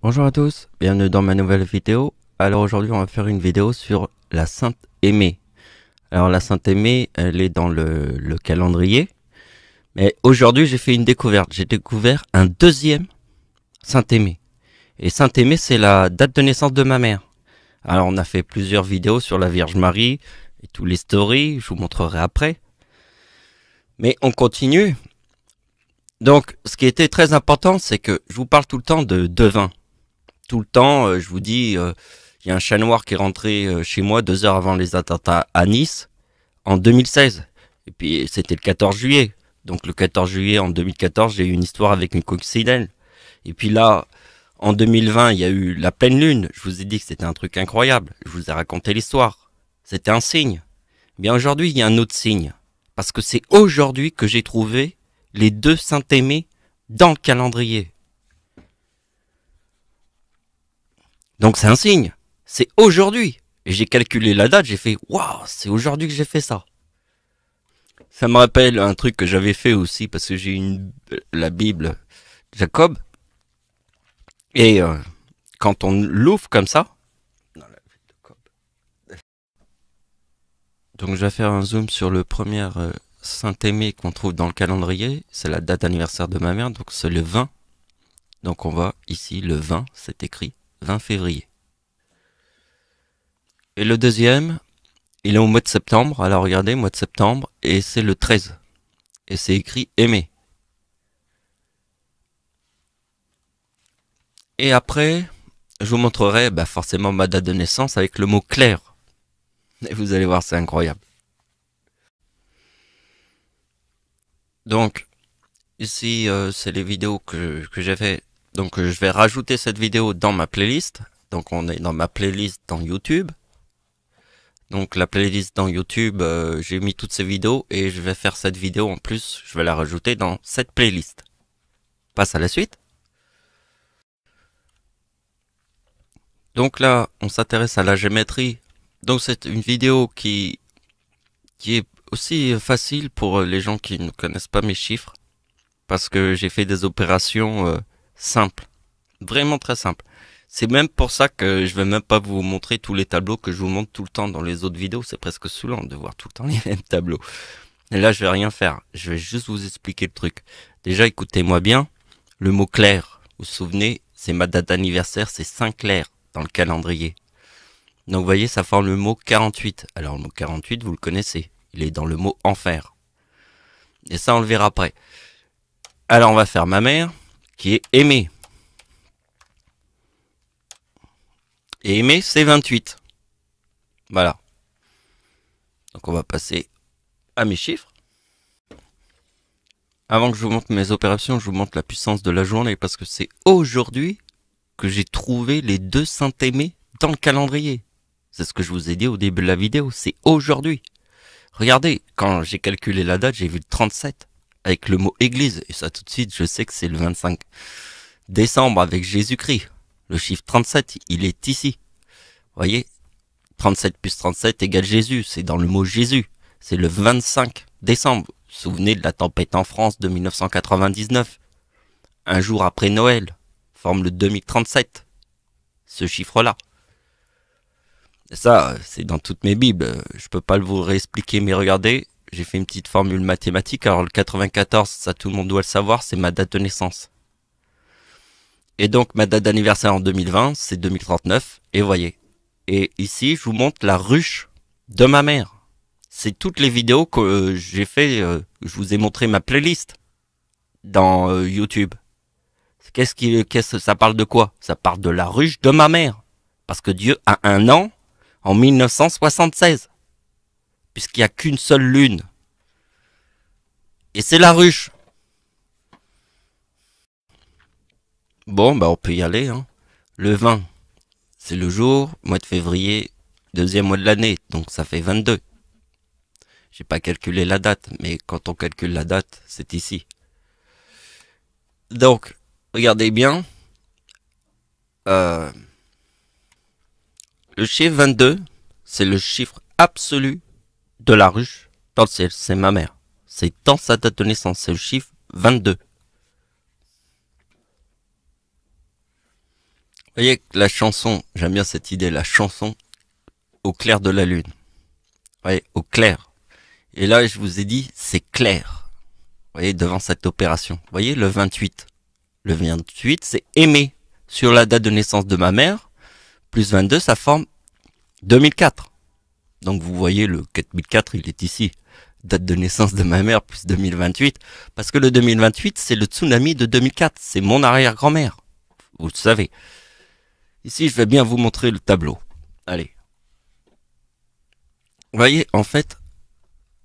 Bonjour à tous, bienvenue dans ma nouvelle vidéo. Alors aujourd'hui on va faire une vidéo sur la Sainte Aimée. Alors la Sainte Aimée, elle est dans le calendrier. Mais aujourd'hui j'ai fait une découverte. J'ai découvert un deuxième Sainte Aimée. Et Sainte Aimée c'est la date de naissance de ma mère. Alors on a fait plusieurs vidéos sur la Vierge Marie et tous les stories, je vous montrerai après. Mais on continue. Donc ce qui était très important c'est que je vous parle tout le temps de devin. Tout le temps, je vous dis, il y a un chat noir qui est rentré chez moi 2 heures avant les attentats à Nice en 2016. Et puis c'était le 14 juillet. Donc le 14 juillet en 2014, j'ai eu une histoire avec une coccinelle. Et puis là, en 2020, il y a eu la pleine lune. Je vous ai dit que c'était un truc incroyable. Je vous ai raconté l'histoire. C'était un signe. Bien aujourd'hui, il y a un autre signe. Parce que c'est aujourd'hui que j'ai trouvé les deux Saint-Aimé dans le calendrier. Donc c'est un signe. C'est aujourd'hui. Et j'ai calculé la date, j'ai fait waouh, c'est aujourd'hui que j'ai fait ça. Ça me rappelle un truc que j'avais fait aussi parce que j'ai la Bible Jacob et quand on l'ouvre comme ça. Donc je vais faire un zoom sur le premier Saint-Aimé qu'on trouve dans le calendrier. C'est la date d'anniversaire de ma mère, donc c'est le 20. Donc on voit ici le 20, c'est écrit 20 février. Et le deuxième, il est au mois de septembre. Alors regardez, mois de septembre, et c'est le 13. Et c'est écrit aimer. Et après, je vous montrerai forcément ma date de naissance avec le mot clair. Et vous allez voir, c'est incroyable. Donc, ici, c'est les vidéos que j'ai fait. Donc, je vais rajouter cette vidéo dans ma playlist. Donc, on est dans ma playlist dans YouTube. Donc, la playlist dans YouTube, j'ai mis toutes ces vidéos et je vais faire cette vidéo en plus. Je vais la rajouter dans cette playlist. Passe à la suite. Donc là, on s'intéresse à la géométrie. Donc c'est une vidéo qui est aussi facile pour les gens qui ne connaissent pas mes chiffres. Parce que j'ai fait des opérations simples. Vraiment très simples. C'est même pour ça que je vais même pas vous montrer tous les tableaux que je vous montre tout le temps dans les autres vidéos. C'est presque saoulant de voir tout le temps les mêmes tableaux. Et là, je vais rien faire. Je vais juste vous expliquer le truc. Déjà, écoutez-moi bien. Le mot clair, vous vous souvenez, c'est ma date d'anniversaire, c'est Saint-Clair dans le calendrier. Donc vous voyez, ça forme le mot 48. Alors le mot 48, vous le connaissez. Il est dans le mot enfer. Et ça, on le verra après. Alors on va faire ma mère, qui est aimée. Et aimée, c'est 28. Voilà. Donc on va passer à mes chiffres. Avant que je vous montre mes opérations, je vous montre la puissance de la journée. Parce que c'est aujourd'hui que j'ai trouvé les deux Saint-Aimé dans le calendrier. C'est ce que je vous ai dit au début de la vidéo. C'est aujourd'hui. Regardez, quand j'ai calculé la date, j'ai vu le 37 avec le mot église. Et ça, tout de suite, je sais que c'est le 25 décembre avec Jésus-Christ. Le chiffre 37, il est ici. Vous voyez, 37 plus 37 égale Jésus. C'est dans le mot Jésus. C'est le 25 décembre. Vous vous souvenez de la tempête en France de 1999. Un jour après Noël, forme le 2037. Ce chiffre-là. Ça, c'est dans toutes mes bibles. Je peux pas vous réexpliquer, mais regardez, j'ai fait une petite formule mathématique. Alors le 94, ça tout le monde doit le savoir, c'est ma date de naissance. Et donc ma date d'anniversaire en 2020, c'est 2039. Et voyez. Et ici, je vous montre la ruche de ma mère. C'est toutes les vidéos que j'ai fait. Je vous ai montré ma playlist dans YouTube. Ça parle de quoi? Ça parle de la ruche de ma mère. Parce que Dieu a un an en 1976. Puisqu'il n'y a qu'une seule lune. Et c'est la ruche. Bon, on peut y aller. Hein. Le 20, c'est le jour, mois de février, deuxième mois de l'année. Donc ça fait 22. J'ai pas calculé la date, mais quand on calcule la date, c'est ici. Donc, regardez bien. Le chiffre 22, c'est le chiffre absolu de la ruche dans le ciel. C'est ma mère. C'est dans sa date de naissance. C'est le chiffre 22. voyez que la chanson, j'aime bien cette idée, la chanson au clair de la lune. Vous voyez, au clair. Et là, je vous ai dit, c'est clair. Vous voyez, devant cette opération. Vous voyez, le 28. Le 28, c'est aimé. Sur la date de naissance de ma mère, plus 22, ça forme 2004. Donc vous voyez, le 4004, il est ici. Date de naissance de ma mère, plus 2028. Parce que le 2028, c'est le tsunami de 2004. C'est mon arrière-grand-mère. Vous le savez. Ici, je vais bien vous montrer le tableau. Allez. Vous voyez, en fait,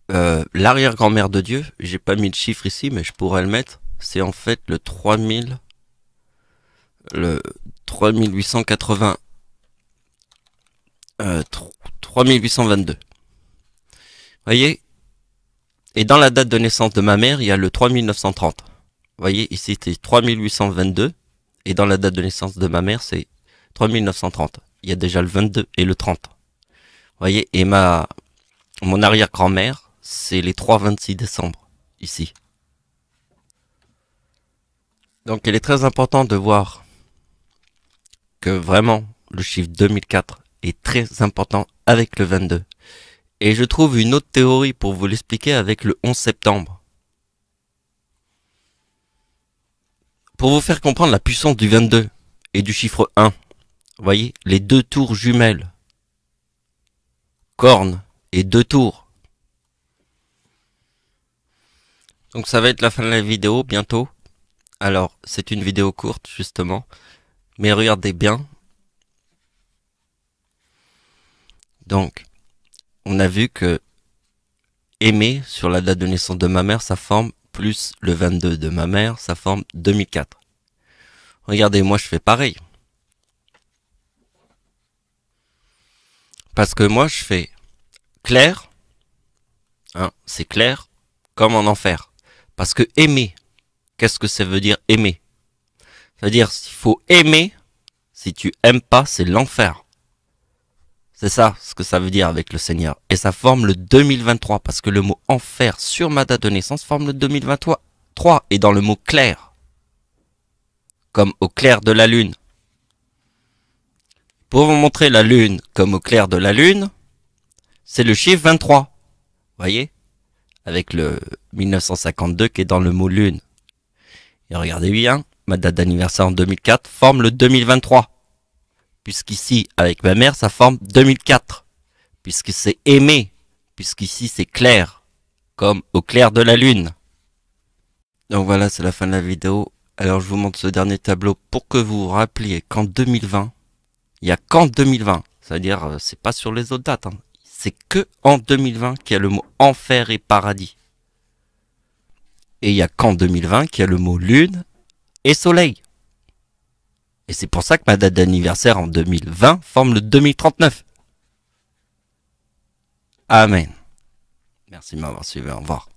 l'arrière-grand-mère de Dieu, j'ai pas mis le chiffre ici, mais je pourrais le mettre. C'est en fait le 3880, 3822. Vous voyez? Et dans la date de naissance de ma mère, il y a le 3930. Vous voyez, ici c'était 3822. Et dans la date de naissance de ma mère, c'est 3930. Il y a déjà le 22 et le 30. Vous voyez, et mon arrière-grand-mère, c'est les 3-26 décembre, ici. Donc il est très important de voir que vraiment le chiffre 2004 est très important avec le 22. Et je trouve une autre théorie pour vous l'expliquer avec le 11 septembre. Pour vous faire comprendre la puissance du 22 et du chiffre 1, vous voyez, les deux tours jumelles, cornes et deux tours. Donc ça va être la fin de la vidéo bientôt. Alors c'est une vidéo courte justement, mais regardez bien. Donc on a vu que aimer sur la date de naissance de ma mère, ça forme plus le 22 de ma mère, ça forme 2004. Regardez, moi je fais pareil. Parce que moi je fais clair, hein, c'est clair, comme en enfer. Parce que aimer, qu'est-ce que ça veut dire aimer? Ça veut dire s'il faut aimer, si tu aimes pas, c'est l'enfer. C'est ça ce que ça veut dire avec le Seigneur. Et ça forme le 2023, parce que le mot enfer sur ma date de naissance forme le 2023. Et dans le mot clair, comme au clair de la lune. Pour vous montrer la lune comme au clair de la lune, c'est le chiffre 23. Voyez? Avec le 1952 qui est dans le mot lune. Et regardez bien, ma date d'anniversaire en 2004 forme le 2023. Puisqu'ici, avec ma mère, ça forme 2004. Puisque c'est aimé. Puisqu'ici, c'est clair. Comme au clair de la lune. Donc voilà, c'est la fin de la vidéo. Alors je vous montre ce dernier tableau pour que vous vous rappeliez qu'en 2020, il n'y a qu'en 2020. C'est-à-dire, c'est pas sur les autres dates. Hein. C'est que en 2020 qu'il y a le mot enfer et paradis. Et il n'y a qu'en 2020 qu'il y a le mot lune et soleil. Et c'est pour ça que ma date d'anniversaire en 2020 forme le 2039. Amen. Merci de m'avoir suivi. Au revoir.